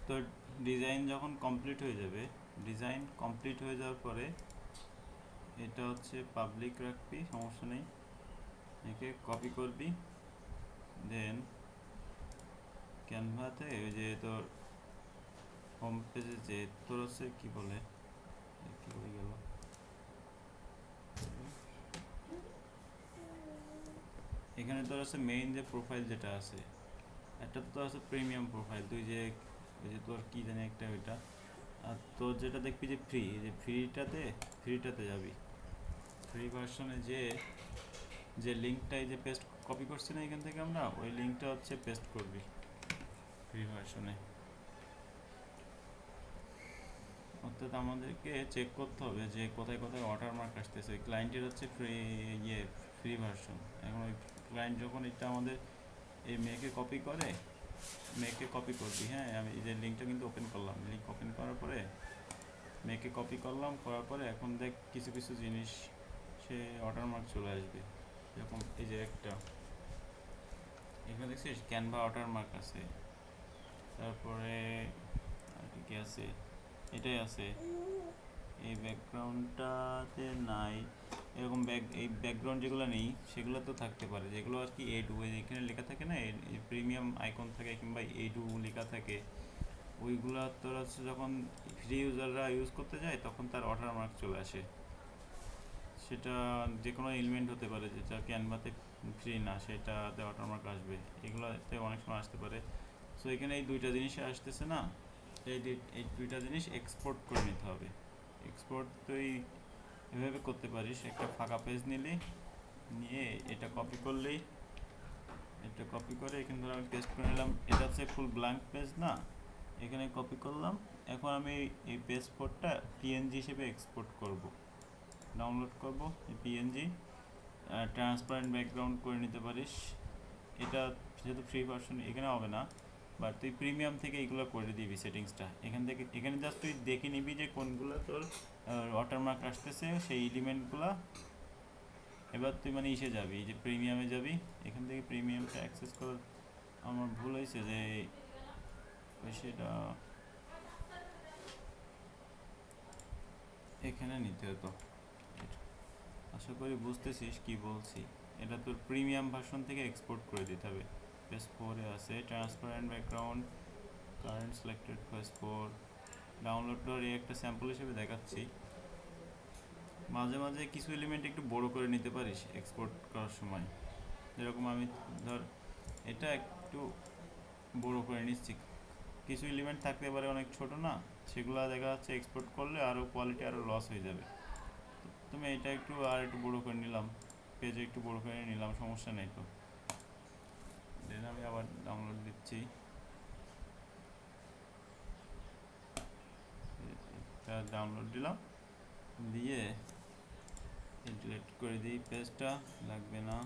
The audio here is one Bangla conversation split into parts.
তো ডিজাইন যখন কমপ্লিট হয়ে যাবে, ডিজাইন কমপ্লিট হয়ে যাওয়ার পরে এটা হচ্ছে পাবলিক রাখবি, সমস্যা নেই। একে কপি করবি, দেন ক্যানভাতে ওই যে তোর হোম পেজে যে তোর হচ্ছে কি বলে, কি হয়ে গেল, এখানে তোর আছে মেইন যে প্রোফাইল যেটা আছে, একটা তো আছে প্রিমিয়াম প্রোফাইল, তুই যে ওই যে তোর কি জানি একটা ওইটা, আর তোর যেটা দেখবি যে ফ্রি, যে ফ্রিটাতে যাবি, ফ্রি ভার্সনে যে লিঙ্কটাই যে পেস্ট কপি করছি না এখান থেকে আমরা, ওই লিঙ্কটা হচ্ছে পেস্ট করবি ফ্রি ভার্সনে। অর্থাৎ আমাদেরকে চেক করতে হবে যে কোথায় কোথায় ওয়াটারমার্ক আসতেছে। ক্লায়েন্টের হচ্ছে ফ্রি ভার্সন। এখন ওই ক্লায়েন্ট যখন এটা আমাদের এই মেয়েকে কপি করে, মেয়েকে কপি করবি, হ্যাঁ আমি এই যে লিঙ্কটা কিন্তু ওপেন করলাম, লিঙ্ক ওপেন করার পরে মেয়েকে কপি করলাম, করার পরে এখন দেখ কিছু কিছু জিনিস সে ওয়াটারমার্ক চলে আসবে। যেরকম এই যে একটা এখানে দেখছিস ক্যানভা ওয়াটারমার্ক আছে, তারপরে আর কি আছে, এটাই আছে, এই ব্যাকগ্রাউন্ডটাতে নাই, এরকম এই ব্যাকগ্রাউন্ড যেগুলো নেই সেগুলো তো থাকতে পারে, যেগুলো আর কি A2 এখানে লেখা থাকে না, এই প্রিমিয়াম আইকন থাকে কিংবা A2 লেখা থাকে, ওইগুলো তোর হচ্ছে যখন ফ্রি ইউজাররা ইউজ করতে যায় তখন তার ওয়াটারমার্ক চলে আসে। সেটা যে কোনো এলিমেন্ট হতে পারে যেটা ক্যানভাতে ফ্রি না, সেটাতে ওয়াটারমার্ক আসবে, এগুলোতে অনেক সময় আসতে পারে। সো এখানে এই দুইটা জিনিস আসতেছে না, এই দুইটা জিনিস এক্সপোর্ট করে নিতে হবে। এক্সপোর্ট তুই এভাবে করতে পারিস, একটা ফাঁকা পেজ নিলি, নিয়ে এটা কপি করলেই, এটা কপি করে এখানে ধর আমি পেস্ট করে নিলাম, এটা হচ্ছে ফুল ব্ল্যাঙ্ক পেজ না, এখানে কপি করলাম। এখন আমি এই পেজ কোডটা পিএনজি হিসেবে এক্সপোর্ট করব, ডাউনলোড করব এই পিএনজি, ট্রান্সপারেন্ট ব্যাকগ্রাউন্ড করে নিতে পারিস। এটা যেহেতু ফ্রি ভার্সন এখানে হবে না, বাট তুই প্রিমিয়াম থেকে এইগুলো করে দিবি সেটিংসটা এখান থেকে, এখানে জাস্ট তুই দেখে নিবি যে কোনগুলো তোর ওয়াটারমার্ক আসতেছে সেই এলিমেন্টগুলো। এবার তুই মানে ইসে যাবি, যে প্রিমিয়ামে যাবি, এখান থেকে প্রিমিয়ামটা অ্যাক্সেস করার আমার ভুল হয়েছে যে সেটা এখানে নিতে হতো। আশা করি বুঝতেছিস কি বলছি। এটা তোর প্রিমিয়াম ভার্সন থেকে এক্সপোর্ট করে দিতে হবে। পেজ 4-এ আছে transparent background, current selected page 4, download করার এই একটা স্যাম্পল হিসেবে দেখাচ্ছি। মাঝে মাঝে কিছু এলিমেন্ট একটু বড় করে নিতে পারিস এক্সপোর্ট করার সময়, যেরকম আমি ধর এটা একটু বড় করে নিচ্ছি, কিছু এলিমেন্ট থাকতে পারে অনেক ছোট না, সেগুলো দেখা যাচ্ছে এক্সপোর্ট করলে আরও কোয়ালিটি আরও লস হয়ে যাবে। তুমি এটা একটু আর একটু বড় করে নিলাম, পেজে একটু বড় করে নিলাম, সমস্যা নেই তো। দেন আমি আবার ডাউনলোড দিচ্ছি, এটা ডাউনলোড দিলাম, দিয়ে ডিলিট করে দিই, পেজটা লাগবে না,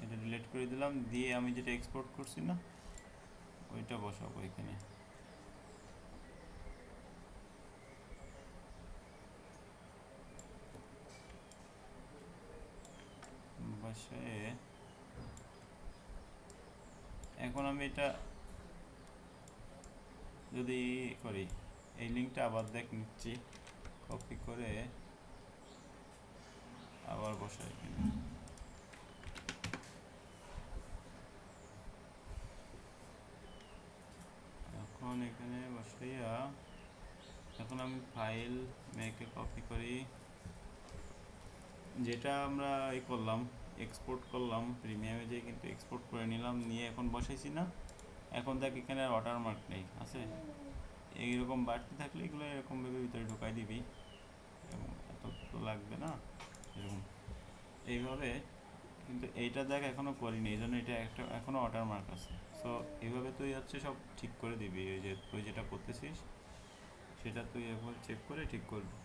এটা ডিলিট করে দিলাম, দিয়ে আমি যেটা এক্সপোর্ট করছি না ওইটা বসাবো এখানে। বসায়ে এখন আমি এটা যদি করি, এই লিঙ্কটা আবার দেখ নিচ্ছি, কপি করে আবার বসাই এখানে। এখন এখানে বসাইয়া এখন আমি ফাইল মেকে কপি করি, যেটা আমরা এই করলাম এক্সপোর্ট করলাম প্রিমিয়ামে, যে কিন্তু এক্সপোর্ট করে নিলাম, নিয়ে এখন বসাইছি না। এখন দেখ এখানে আর ওয়াটারমার্ক নেই, আছে এইরকম বাড়তে থাকলে এগুলো এরকমভাবে ভিতরে ঢুকাই দিবি, এবং এত তো লাগবে না এরকম এইভাবে। কিন্তু এইটা দেখ এখনও করিনি, এই জন্য এটা একটা এখনও ওয়াটারমার্ক আছে। সো এইভাবে তুই হচ্ছে সব ঠিক করে দিবি, ওই যে তুই যেটা করতেছিস সেটা তুই একবার চেক করে ঠিক করবি।